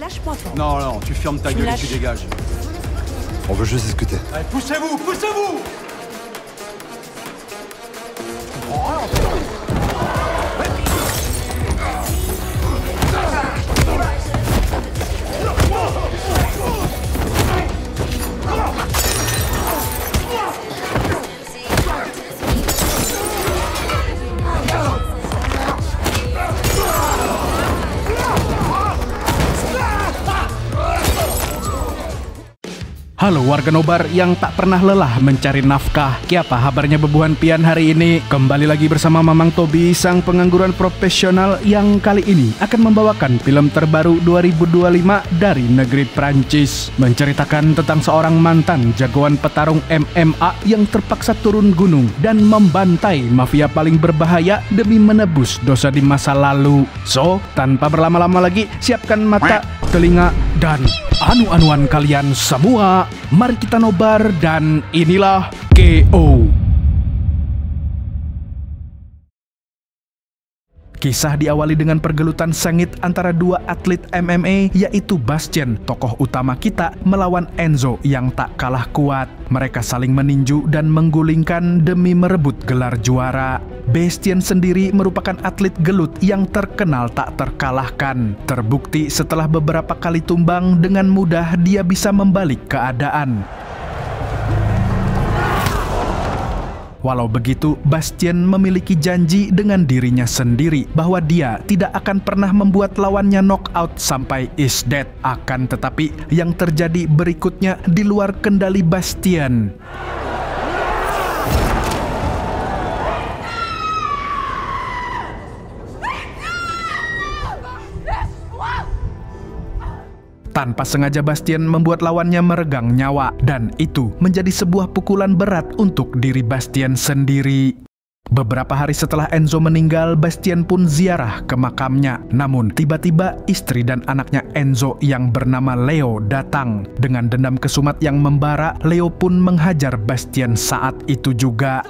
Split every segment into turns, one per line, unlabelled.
Lâche-moi, toi.
Non, non, tu fermes ta
Tu
gueule et
lâches.
tu dégages.
On veut juste discuter.
Allez, poussez-vous, poussez-vous.
Halo warga nobar yang tak pernah lelah mencari nafkah. Kiapa kabarnya bebuhan pian hari ini? Kembali lagi bersama Mamang Tobi, sang pengangguran profesional yang kali ini akan membawakan film terbaru 2025 dari negeri Prancis. Menceritakan tentang seorang mantan jagoan petarung MMA yang terpaksa turun gunung dan membantai mafia paling berbahaya demi menebus dosa di masa lalu. So, tanpa berlama-lama lagi, siapkan mata, telinga, dan anu-anuan kalian semua. Mari kita nobar dan inilah KO. Kisah diawali dengan pergelutan sengit antara dua atlet MMA, yaitu Bastien, tokoh utama kita, melawan Enzo yang tak kalah kuat. Mereka saling meninju dan menggulingkan demi merebut gelar juara. Bastien sendiri merupakan atlet gelut yang terkenal tak terkalahkan. Terbukti setelah beberapa kali tumbang, dengan mudah dia bisa membalik keadaan. Walau begitu, Bastien memiliki janji dengan dirinya sendiri bahwa dia tidak akan pernah membuat lawannya knockout sampai is dead. Akan tetapi, yang terjadi berikutnya di luar kendali Bastien. Tanpa sengaja Bastien membuat lawannya meregang nyawa, dan itu menjadi sebuah pukulan berat untuk diri Bastien sendiri. Beberapa hari setelah Enzo meninggal, Bastien pun ziarah ke makamnya. Namun tiba-tiba istri dan anaknya Enzo yang bernama Leo datang. Dengan dendam kesumat yang membara, Leo pun menghajar Bastien saat itu juga.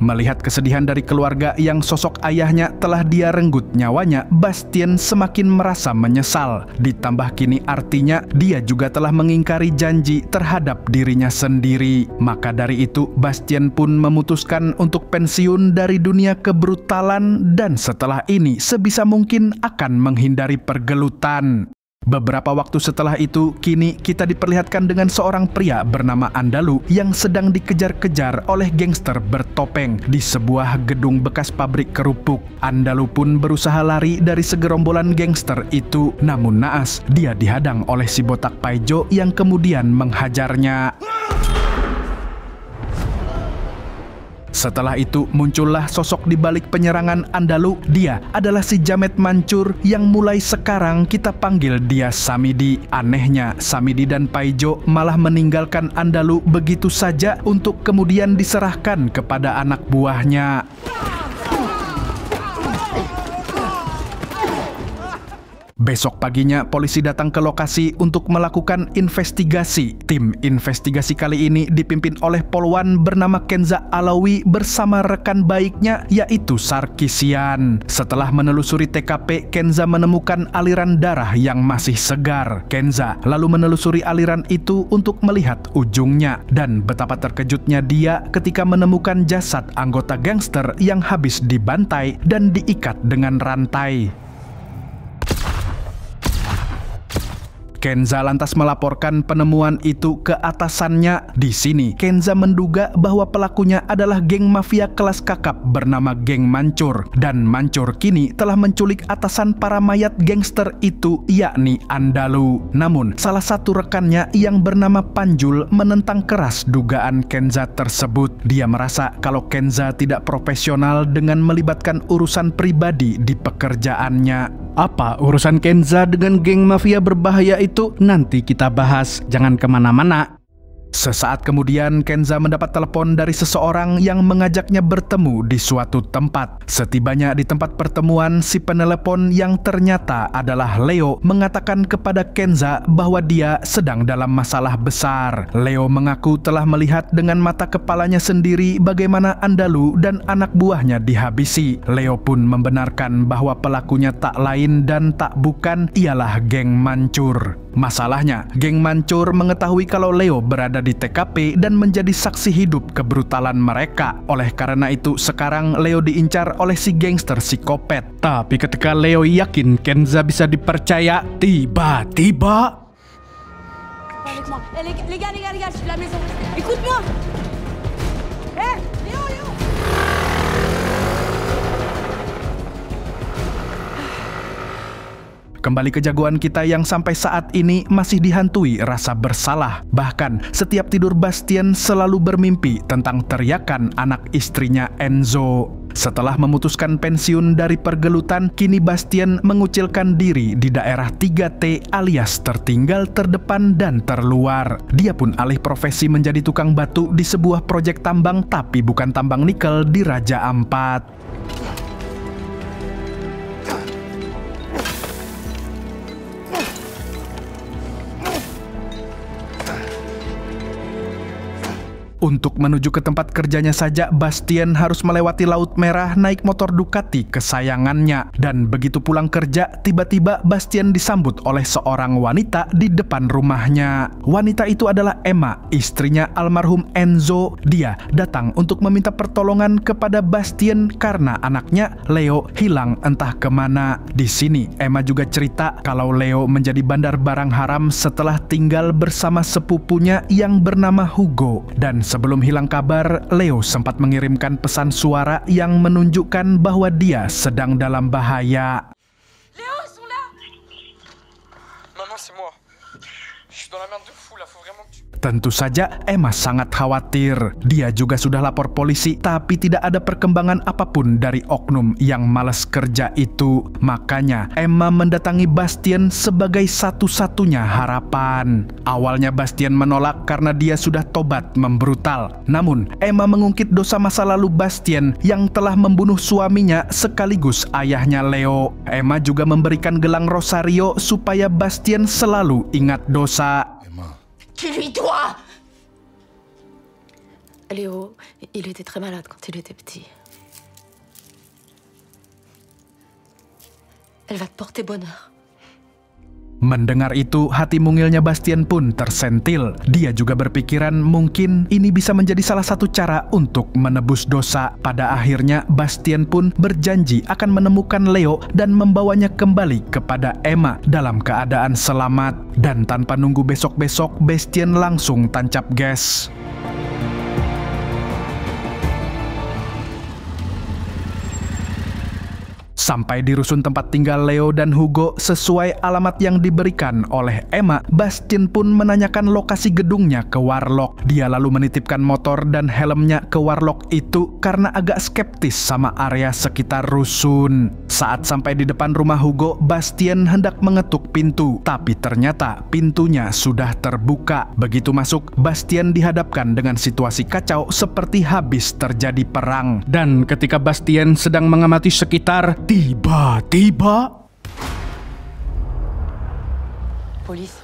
Melihat kesedihan dari keluarga yang sosok ayahnya telah dia renggut nyawanya, Bastien semakin merasa menyesal. Ditambah kini artinya dia juga telah mengingkari janji terhadap dirinya sendiri. Maka dari itu, Bastien pun memutuskan untuk pensiun dari dunia kebrutalan dan setelah ini sebisa mungkin akan menghindari pergelutan. Beberapa waktu setelah itu, kini kita diperlihatkan dengan seorang pria bernama Andalu yang sedang dikejar-kejar oleh gangster bertopeng di sebuah gedung bekas pabrik kerupuk. Andalu pun berusaha lari dari segerombolan gangster itu, namun naas, dia dihadang oleh si botak Paijo yang kemudian menghajarnya. Setelah itu muncullah sosok di balik penyerangan Andalu. Dia adalah si Jamet Mancur yang mulai sekarang kita panggil dia Samidi. Anehnya, Samidi dan Paijo malah meninggalkan Andalu begitu saja untuk kemudian diserahkan kepada anak buahnya. Besok paginya, polisi datang ke lokasi untuk melakukan investigasi. Tim investigasi kali ini dipimpin oleh polwan bernama Kenza Alawi bersama rekan baiknya, yaitu Sarkisian. Setelah menelusuri TKP, Kenza menemukan aliran darah yang masih segar. Kenza lalu menelusuri aliran itu untuk melihat ujungnya. Dan betapa terkejutnya dia ketika menemukan jasad anggota gangster yang habis dibantai dan diikat dengan rantai. Kenza lantas melaporkan penemuan itu ke atasannya. Di sini, Kenza menduga bahwa pelakunya adalah geng mafia kelas kakap bernama Geng Mancur. Dan Mancur kini telah menculik atasan para mayat gangster itu, yakni Andalu. Namun, salah satu rekannya yang bernama Panjul menentang keras dugaan Kenza tersebut. Dia merasa kalau Kenza tidak profesional dengan melibatkan urusan pribadi di pekerjaannya. Apa urusan Kenza dengan geng mafia berbahaya itu? Nanti kita bahas, jangan kemana-mana. Sesaat kemudian, Kenza mendapat telepon dari seseorang yang mengajaknya bertemu di suatu tempat. Setibanya di tempat pertemuan, si penelepon yang ternyata adalah Leo mengatakan kepada Kenza bahwa dia sedang dalam masalah besar. Leo mengaku telah melihat dengan mata kepalanya sendiri bagaimana Andalu dan anak buahnya dihabisi. Leo pun membenarkan bahwa pelakunya tak lain dan tak bukan ialah geng Mancur. Masalahnya, geng Mancur mengetahui kalau Leo berada di TKP dan menjadi saksi hidup kebrutalan mereka. Oleh karena itu, sekarang Leo diincar oleh si gangster psikopat. Tapi ketika Leo yakin Kenza bisa dipercaya, tiba-tiba...
Avec moi. Eh, les gars, je suis de la maison. Écoute-moi. Léo.
Kembali ke jagoan kita yang sampai saat ini masih dihantui rasa bersalah. Bahkan setiap tidur Bastien selalu bermimpi tentang teriakan anak istrinya Enzo. Setelah memutuskan pensiun dari pergelutan, kini Bastien mengucilkan diri di daerah 3T alias tertinggal, terdepan, dan terluar. Dia pun alih profesi menjadi tukang batu di sebuah proyek tambang, tapi bukan tambang nikel di Raja Ampat. Untuk menuju ke tempat kerjanya saja, Bastien harus melewati Laut Merah naik motor Ducati kesayangannya. Dan begitu pulang kerja, tiba-tiba Bastien disambut oleh seorang wanita di depan rumahnya. Wanita itu adalah Emma, istrinya almarhum Enzo. Dia datang untuk meminta pertolongan kepada Bastien karena anaknya, Leo, hilang entah kemana. Di sini, Emma juga cerita kalau Leo menjadi bandar barang haram setelah tinggal bersama sepupunya yang bernama Hugo. Dan sebelum hilang kabar, Leo sempat mengirimkan pesan suara yang menunjukkan bahwa dia sedang dalam bahaya.
Léo, ils sont là.
Maman, c'est moi. Je suis dans la merde de fou là, faut vraiment que tu...
Tentu saja Emma sangat khawatir. Dia juga sudah lapor polisi, tapi tidak ada perkembangan apapun dari oknum yang malas kerja itu. Makanya Emma mendatangi Bastien sebagai satu-satunya harapan. Awalnya Bastien menolak karena dia sudah tobat membrutal. Namun Emma mengungkit dosa masa lalu Bastien yang telah membunuh suaminya sekaligus ayahnya Leo. Emma juga memberikan gelang rosario supaya Bastien selalu ingat dosa.
Tu lui dois. Léo, il était très malade quand il était petit. Elle va te porter bonheur.
Mendengar itu, hati mungilnya Bastien pun tersentil. Dia juga berpikiran mungkin ini bisa menjadi salah satu cara untuk menebus dosa. Pada akhirnya, Bastien pun berjanji akan menemukan Leo dan membawanya kembali kepada Emma dalam keadaan selamat. Dan tanpa nunggu besok-besok, Bastien langsung tancap gas. Sampai di rusun tempat tinggal Leo dan Hugo sesuai alamat yang diberikan oleh Emma, Bastien pun menanyakan lokasi gedungnya ke Warlock. Dia lalu menitipkan motor dan helmnya ke Warlock itu karena agak skeptis sama area sekitar rusun. Saat sampai di depan rumah Hugo, Bastien hendak mengetuk pintu, tapi ternyata pintunya sudah terbuka. Begitu masuk, Bastien dihadapkan dengan situasi kacau seperti habis terjadi perang. Dan ketika Bastien sedang mengamati sekitar, tiba-tiba...
Police.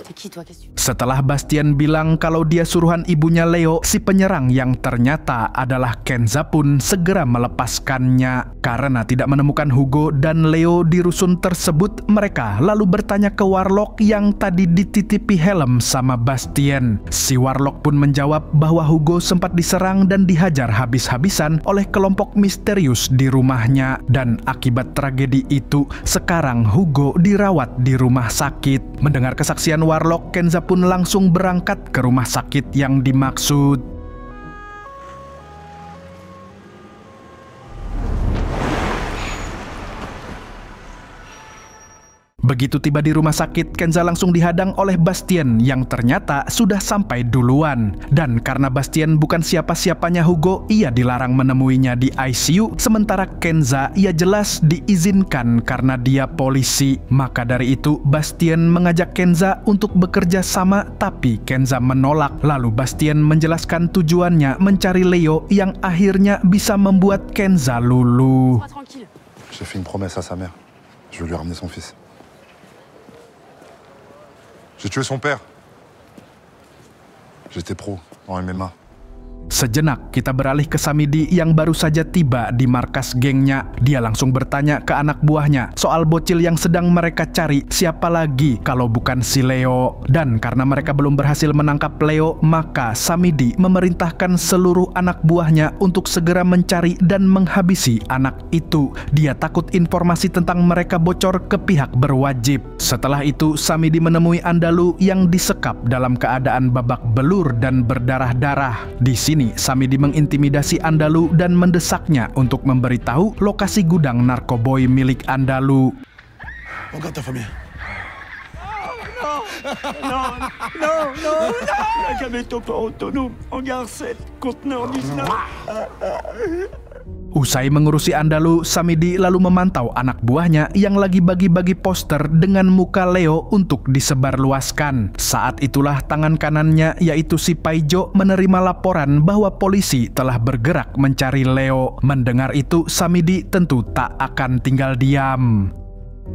T'es qui toi? Qu'est-ce que tu...
Setelah Bastien bilang kalau dia suruhan ibunya Leo, si penyerang yang ternyata adalah Kenza pun segera melepaskannya. Karena tidak menemukan Hugo dan Leo di rusun tersebut, mereka lalu bertanya ke Warlock yang tadi dititipi helm sama Bastien. Si Warlock pun menjawab bahwa Hugo sempat diserang dan dihajar habis-habisan oleh kelompok misterius di rumahnya. Dan akibat tragedi itu, sekarang Hugo dirawat di rumah sakit. Mendengar kesaksian Warlock, Kenza pun langsung berangkat ke rumah sakit yang dimaksud. Begitu tiba di rumah sakit, Kenza langsung dihadang oleh Bastien yang ternyata sudah sampai duluan. Dan karena Bastien bukan siapa-siapanya Hugo, ia dilarang menemuinya di ICU, sementara Kenza ia jelas diizinkan karena dia polisi. Maka dari itu Bastien mengajak Kenza untuk bekerja sama, tapi Kenza menolak. Lalu Bastien menjelaskan tujuannya mencari Leo yang akhirnya bisa membuat Kenza luluh.
Tranquille.
J'ai fait une promesse à sa mère. Je veux lui ramener son fils. J'ai tué son père. J'étais pro en MMA.
Sejenak kita beralih ke Samidi yang baru saja tiba di markas gengnya. Dia langsung bertanya ke anak buahnya soal bocil yang sedang mereka cari, siapa lagi kalau bukan si Leo. Dan karena mereka belum berhasil menangkap Leo, maka Samidi memerintahkan seluruh anak buahnya untuk segera mencari dan menghabisi anak itu. Dia takut informasi tentang mereka bocor ke pihak berwajib. Setelah itu Samidi menemui Andalu yang disekap dalam keadaan babak belur dan berdarah-darah. Di sini Samidi mengintimidasi Andalu dan mendesaknya untuk memberitahu lokasi gudang narkoboy milik Andalu.
Regarde ta famille.
Non, la camionette autonome, hangar 7, conteneur 19.
Usai mengurusi Andalu, Samidi lalu memantau anak buahnya yang lagi bagi-bagi poster dengan muka Leo untuk disebarluaskan. Saat itulah tangan kanannya, yaitu si Paijo, menerima laporan bahwa polisi telah bergerak mencari Leo. Mendengar itu, Samidi tentu tak akan tinggal diam.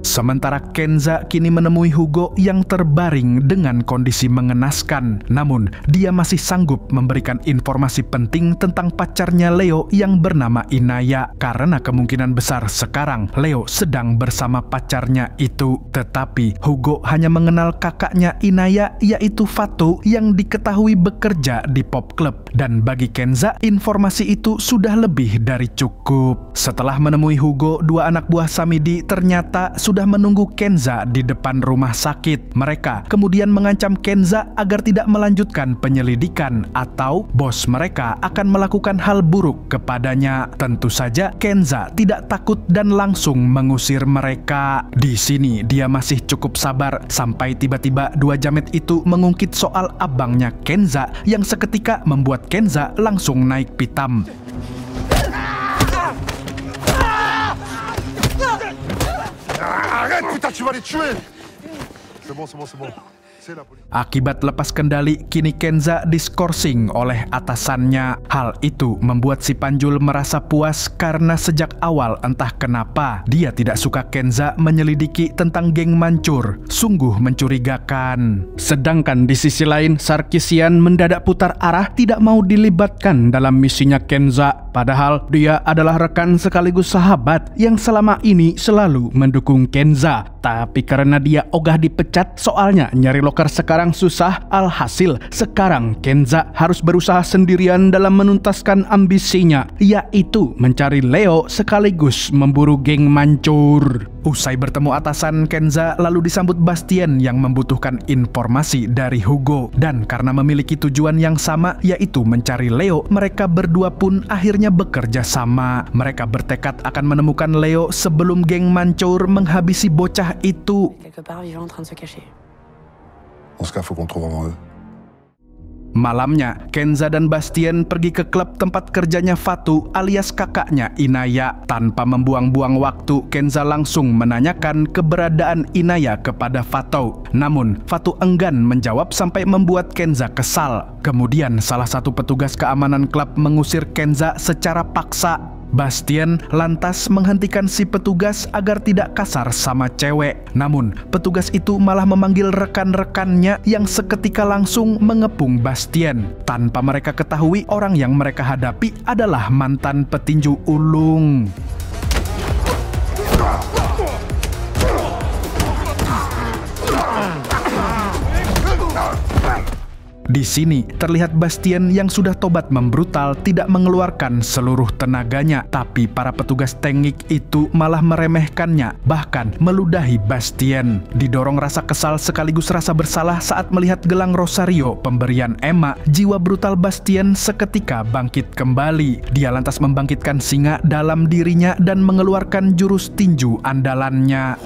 Sementara Kenza kini menemui Hugo yang terbaring dengan kondisi mengenaskan. Namun, dia masih sanggup memberikan informasi penting tentang pacarnya Leo yang bernama Inaya. Karena kemungkinan besar sekarang Leo sedang bersama pacarnya itu. Tetapi Hugo hanya mengenal kakaknya Inaya, yaitu Fatu, yang diketahui bekerja di pop club. Dan bagi Kenza, informasi itu sudah lebih dari cukup. Setelah menemui Hugo, dua anak buah Samidi ternyata sudah menunggu Kenza di depan rumah sakit. Mereka kemudian mengancam Kenza agar tidak melanjutkan penyelidikan atau bos mereka akan melakukan hal buruk kepadanya. Tentu saja Kenza tidak takut dan langsung mengusir mereka. Di sini dia masih cukup sabar sampai tiba-tiba dua jamet itu mengungkit soal abangnya Kenza yang seketika membuat Kenza langsung naik pitam.
Arrête, putain, tu vas les tuer. C'est bon, c'est bon, c'est bon. C'est la police.
Akibat lepas kendali, kini Kenza diskorsing oleh atasannya. Hal itu membuat si Panjul merasa puas karena sejak awal entah kenapa dia tidak suka Kenza menyelidiki tentang geng mancur. Sungguh mencurigakan. Sedangkan di sisi lain, Sarkisian mendadak putar arah, tidak mau dilibatkan dalam misinya Kenza. Padahal dia adalah rekan sekaligus sahabat yang selama ini selalu mendukung Kenza. Tapi karena dia ogah dipecat, soalnya nyari loker sekarang susah, alhasil sekarang Kenza harus berusaha sendirian dalam menuntaskan ambisinya, yaitu mencari Leo sekaligus memburu geng mancur. Usai bertemu atasan, Kenza lalu disambut Bastien yang membutuhkan informasi dari Hugo. Dan karena memiliki tujuan yang sama, yaitu mencari Leo, mereka berdua pun akhirnya bekerja sama. Mereka bertekad akan menemukan Leo sebelum geng mancur menghabisi bocah itu.
Quelque part vivant en train de se cacher.
Dans ce cas, faut qu'on trouve avant eux.
Malamnya, Kenza dan Bastien pergi ke klub tempat kerjanya Fatu alias kakaknya Inaya. Tanpa membuang-buang waktu, Kenza langsung menanyakan keberadaan Inaya kepada Fatu. Namun, Fatu enggan menjawab sampai membuat Kenza kesal. Kemudian, salah satu petugas keamanan klub mengusir Kenza secara paksa. Bastien lantas menghentikan si petugas agar tidak kasar sama cewek. Namun, petugas itu malah memanggil rekan-rekannya yang seketika langsung mengepung Bastien. Tanpa mereka ketahui, orang yang mereka hadapi adalah mantan petinju ulung. Di sini terlihat Bastien yang sudah tobat membrutal tidak mengeluarkan seluruh tenaganya, tapi para petugas teknik itu malah meremehkannya, bahkan meludahi Bastien. Didorong rasa kesal sekaligus rasa bersalah saat melihat gelang Rosario pemberian Emma, jiwa brutal Bastien seketika bangkit kembali. Dia lantas membangkitkan singa dalam dirinya dan mengeluarkan jurus tinju andalannya.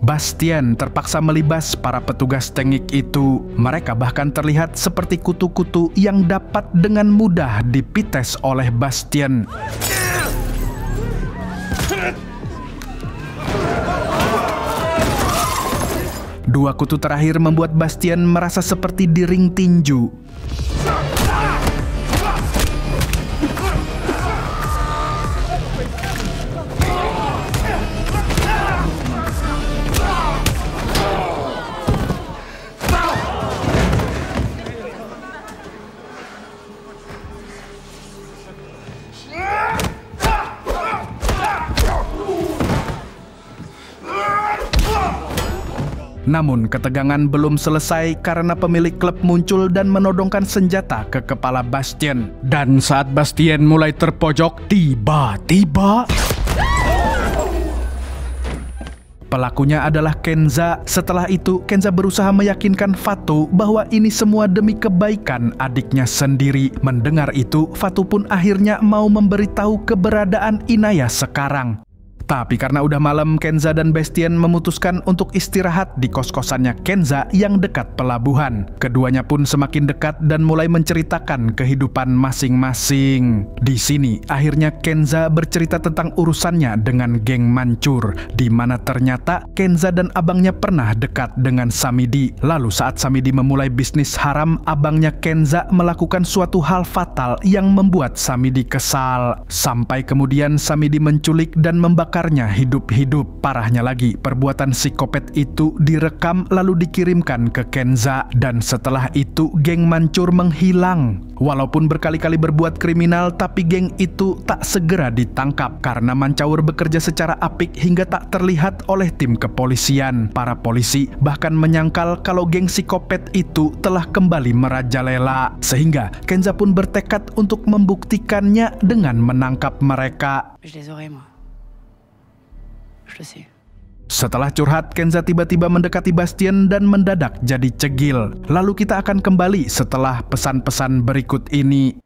Bastien terpaksa melibas para petugas tengik itu. Mereka bahkan terlihat seperti kutu-kutu yang dapat dengan mudah dipites oleh Bastien. Dua kutu terakhir membuat Bastien merasa seperti di ring tinju. Namun ketegangan belum selesai karena pemilik klub muncul dan menodongkan senjata ke kepala Bastien. Dan saat Bastien mulai terpojok, tiba-tiba pelakunya adalah Kenza. Setelah itu, Kenza berusaha meyakinkan Fatu bahwa ini semua demi kebaikan adiknya sendiri. Mendengar itu, Fatu pun akhirnya mau memberitahu keberadaan Inaya sekarang. Tapi karena udah malam, Kenza dan Bastien memutuskan untuk istirahat di kos-kosannya Kenza yang dekat pelabuhan. Keduanya pun semakin dekat dan mulai menceritakan kehidupan masing-masing. Di sini, akhirnya Kenza bercerita tentang urusannya dengan geng Mancur, di mana ternyata Kenza dan abangnya pernah dekat dengan Samidi. Lalu saat Samidi memulai bisnis haram, abangnya Kenza melakukan suatu hal fatal yang membuat Samidi kesal. Sampai kemudian Samidi menculik dan membakar hidup-hidup. Parahnya lagi, perbuatan psikopat itu direkam lalu dikirimkan ke Kenza, dan setelah itu geng Mancur menghilang. Walaupun berkali-kali berbuat kriminal, tapi geng itu tak segera ditangkap karena Mancaur bekerja secara apik hingga tak terlihat oleh tim kepolisian. Para polisi bahkan menyangkal kalau geng psikopat itu telah kembali merajalela, sehingga Kenza pun bertekad untuk membuktikannya dengan menangkap mereka. Setelah curhat, Kenza tiba-tiba mendekati Bastien dan mendadak jadi cegil. Lalu kita akan kembali setelah pesan-pesan berikut ini.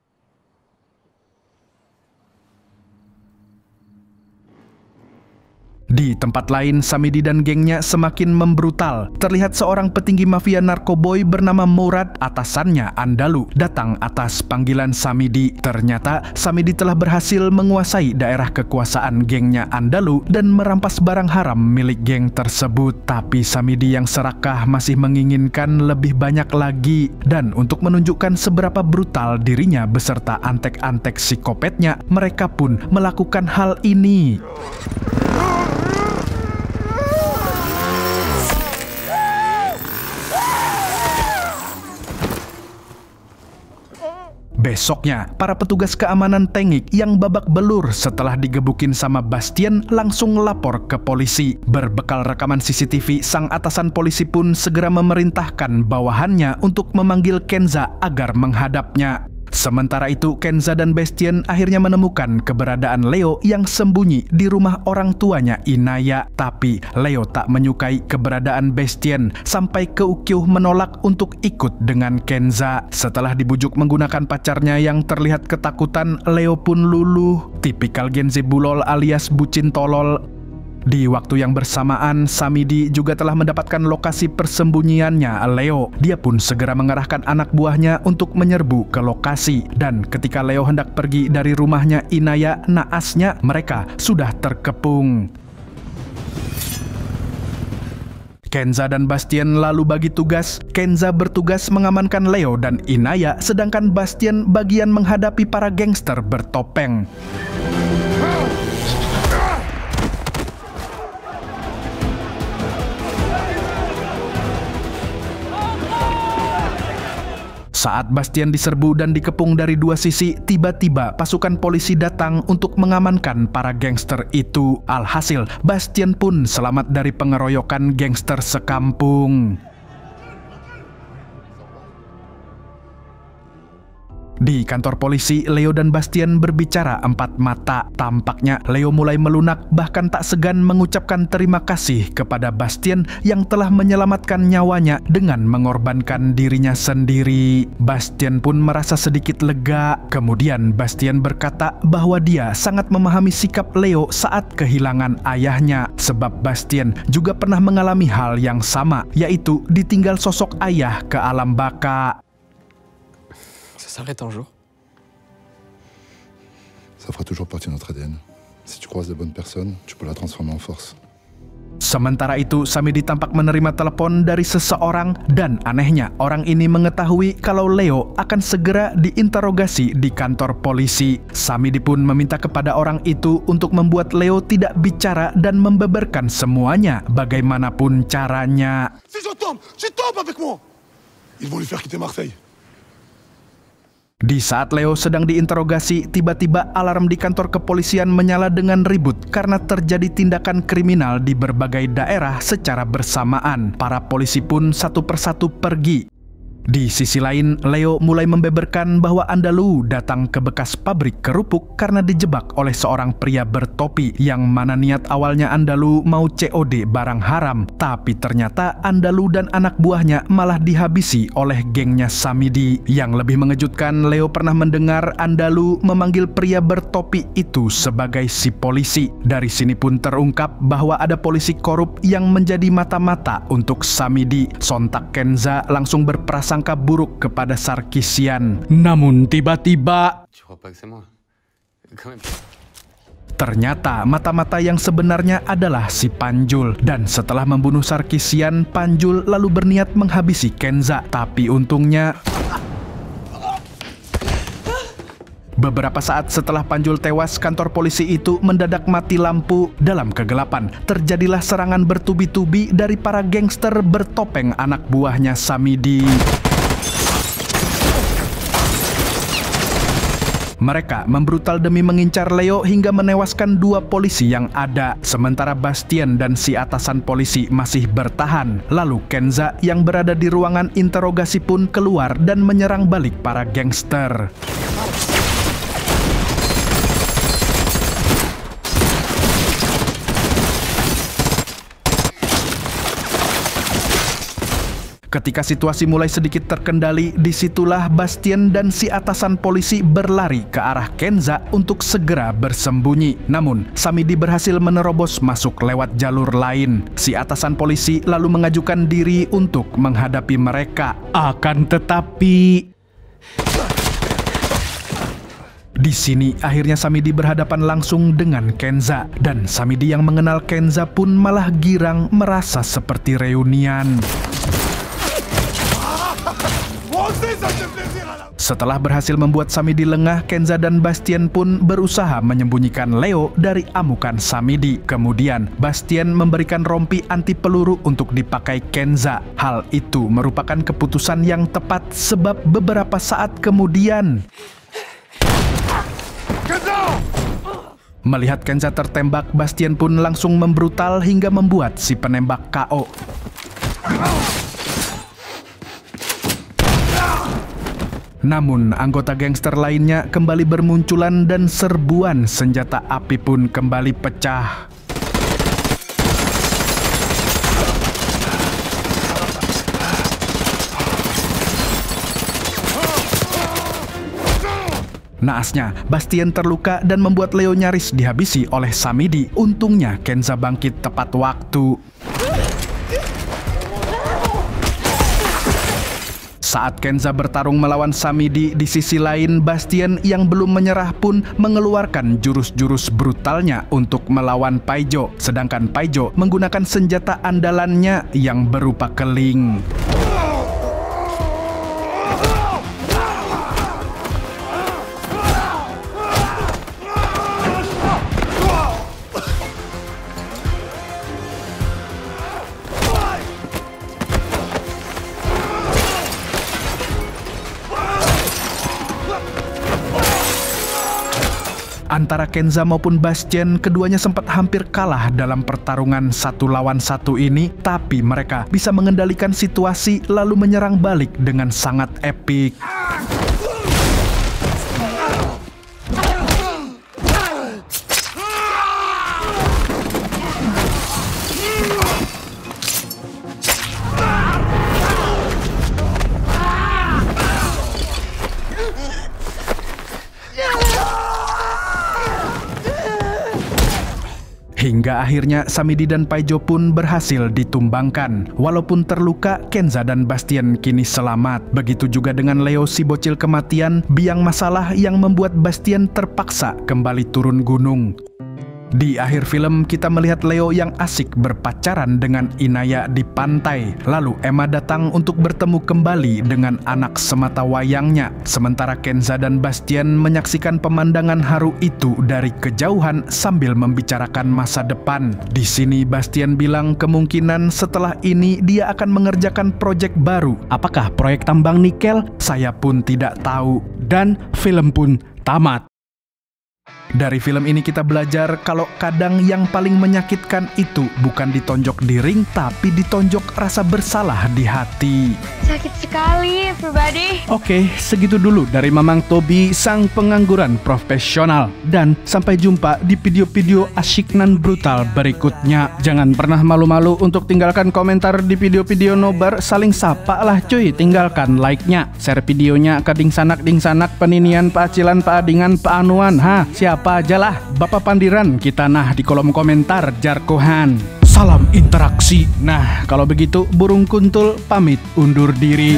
Di tempat lain, Samidi dan gengnya semakin membrutal. Terlihat seorang petinggi mafia narkoboy bernama Murad, atasannya Andalu, datang atas panggilan Samidi. Ternyata Samidi telah berhasil menguasai daerah kekuasaan gengnya Andalu dan merampas barang haram milik geng tersebut. Tapi Samidi yang serakah masih menginginkan lebih banyak lagi. Dan untuk menunjukkan seberapa brutal dirinya beserta antek-antek psikopatnya, mereka pun melakukan hal ini. Besoknya, para petugas keamanan tengik yang babak belur setelah digebukin sama Bastien langsung lapor ke polisi. Berbekal rekaman CCTV, sang atasan polisi pun segera memerintahkan bawahannya untuk memanggil Kenza agar menghadapnya. Sementara itu, Kenza dan Bastien akhirnya menemukan keberadaan Leo yang sembunyi di rumah orang tuanya Inaya. Tapi Leo tak menyukai keberadaan Bastien sampai keukyuh menolak untuk ikut dengan Kenza. Setelah dibujuk menggunakan pacarnya yang terlihat ketakutan, Leo pun luluh. Tipikal Gen Z bulol alias bucin tolol. Di waktu yang bersamaan, Samidi juga telah mendapatkan lokasi persembunyiannya Leo. Dia pun segera mengarahkan anak buahnya untuk menyerbu ke lokasi. Dan ketika Leo hendak pergi dari rumahnya Inaya, naasnya mereka sudah terkepung. Kenza dan Bastien lalu bagi tugas. Kenza bertugas mengamankan Leo dan Inaya, sedangkan Bastien bagian menghadapi para gangster bertopeng. Saat Bastien diserbu dan dikepung dari dua sisi, tiba-tiba pasukan polisi datang untuk mengamankan para gangster itu. Alhasil, Bastien pun selamat dari pengeroyokan gangster sekampung. Di kantor polisi, Leo dan Bastien berbicara empat mata. Tampaknya Leo mulai melunak, bahkan tak segan mengucapkan terima kasih kepada Bastien yang telah menyelamatkan nyawanya dengan mengorbankan dirinya sendiri. Bastien pun merasa sedikit lega. Kemudian Bastien berkata bahwa dia sangat memahami sikap Leo saat kehilangan ayahnya, sebab Bastien juga pernah mengalami hal yang sama, yaitu ditinggal sosok ayah ke alam baka.
Ça s'arrête un jour.
Ça fera toujours partie de notre ADN. Si tu croises de bonnes personnes, tu peux la transformer en force.
Sementara itu, Samidi tampak menerima telepon dari seseorang dan anehnya orang ini mengetahui kalau Leo akan segera diinterogasi di kantor polisi. Samidi pun meminta kepada orang itu untuk membuat Leo tidak bicara dan membeberkan semuanya bagaimanapun caranya.
Si je tombe, tu tombes avec moi. Ils vont lui faire quitter Marseille.
Di saat Leo sedang diinterogasi, tiba-tiba alarm di kantor kepolisian menyala dengan ribut karena terjadi tindakan kriminal di berbagai daerah secara bersamaan. Para polisi pun satu persatu pergi. Di sisi lain, Leo mulai membeberkan bahwa Andalu datang ke bekas pabrik kerupuk karena dijebak oleh seorang pria bertopi yang mana niat awalnya Andalu mau COD barang haram, tapi ternyata Andalu dan anak buahnya malah dihabisi oleh gengnya Samidi. Yang lebih mengejutkan, Leo pernah mendengar Andalu memanggil pria bertopi itu sebagai si polisi. Dari sini pun terungkap bahwa ada polisi korup yang menjadi mata-mata untuk Samidi. Sontak Kenza langsung berprasangka buruk kepada Sarkisian. Namun tiba-tiba ternyata mata-mata yang sebenarnya adalah si Panjul. Dan setelah membunuh Sarkisian, Panjul lalu berniat menghabisi Kenza. Tapi untungnya beberapa saat setelah Panjul tewas, kantor polisi itu mendadak mati lampu. Dalam kegelapan, terjadilah serangan bertubi-tubi dari para gangster bertopeng anak buahnya Samidi. Mereka membrutal demi mengincar Leo hingga menewaskan 2 polisi yang ada. Sementara Bastien dan si atasan polisi masih bertahan. Lalu Kenza yang berada di ruangan interogasi pun keluar dan menyerang balik para gangster. Ketika situasi mulai sedikit terkendali, disitulah Bastien dan si atasan polisi berlari ke arah Kenza untuk segera bersembunyi. Namun, Samidi berhasil menerobos masuk lewat jalur lain. Si atasan polisi lalu mengajukan diri untuk menghadapi mereka. Akan tetapi di sini akhirnya Samidi berhadapan langsung dengan Kenza. Dan Samidi yang mengenal Kenza pun malah girang, merasa seperti reunian. Setelah berhasil membuat Samidi lengah, Kenza dan Bastien pun berusaha menyembunyikan Leo dari amukan Samidi. Kemudian, Bastien memberikan rompi anti peluru untuk dipakai Kenza. Hal itu merupakan keputusan yang tepat sebab beberapa saat kemudian melihat Kenza tertembak, Bastien pun langsung membrutal hingga membuat si penembak KO. Namun, anggota gangster lainnya kembali bermunculan dan serbuan senjata api pun kembali pecah. Naasnya, Bastien terluka dan membuat Leo nyaris dihabisi oleh Samidi. Untungnya, Kenza bangkit tepat waktu. Saat Kenza bertarung melawan Samidi, di sisi lain Bastien yang belum menyerah pun mengeluarkan jurus-jurus brutalnya untuk melawan Paijo. Sedangkan Paijo menggunakan senjata andalannya yang berupa keling. Antara Kenza maupun Bastien, keduanya sempat hampir kalah dalam pertarungan 1 lawan 1 ini, tapi mereka bisa mengendalikan situasi lalu menyerang balik dengan sangat epik. Pada akhirnya Samidi dan Paijo pun berhasil ditumbangkan. Walaupun terluka, Kenza dan Bastien kini selamat. Begitu juga dengan Leo si bocil kematian, biang masalah yang membuat Bastien terpaksa kembali turun gunung. Di akhir film kita melihat Leo yang asik berpacaran dengan Inaya di pantai. Lalu Emma datang untuk bertemu kembali dengan anak semata wayangnya. Sementara Kenza dan Bastien menyaksikan pemandangan haru itu dari kejauhan sambil membicarakan masa depan. Di sini Bastien bilang kemungkinan setelah ini dia akan mengerjakan proyek baru. Apakah proyek tambang nikel? Saya pun tidak tahu. Dan film pun tamat. Dari film ini kita belajar kalau kadang yang paling menyakitkan itu bukan ditonjok di ring, tapi ditonjok rasa bersalah di hati.
Sakit sekali, everybody.
Oke, segitu dulu dari Mamang Tobi, sang pengangguran profesional. Dan sampai jumpa di video-video asyik nan brutal berikutnya. Jangan pernah malu-malu untuk tinggalkan komentar di video-video nobar. Saling sapa lah cuy, tinggalkan like-nya. Share videonya ke dingsanak peninian, paacilan, paadingan, paanuan. Siapa aja lah, Bapak Pandiran kita nah di kolom komentar Jarkohan. Salam interaksi. Nah, kalau begitu burung kuntul pamit undur diri.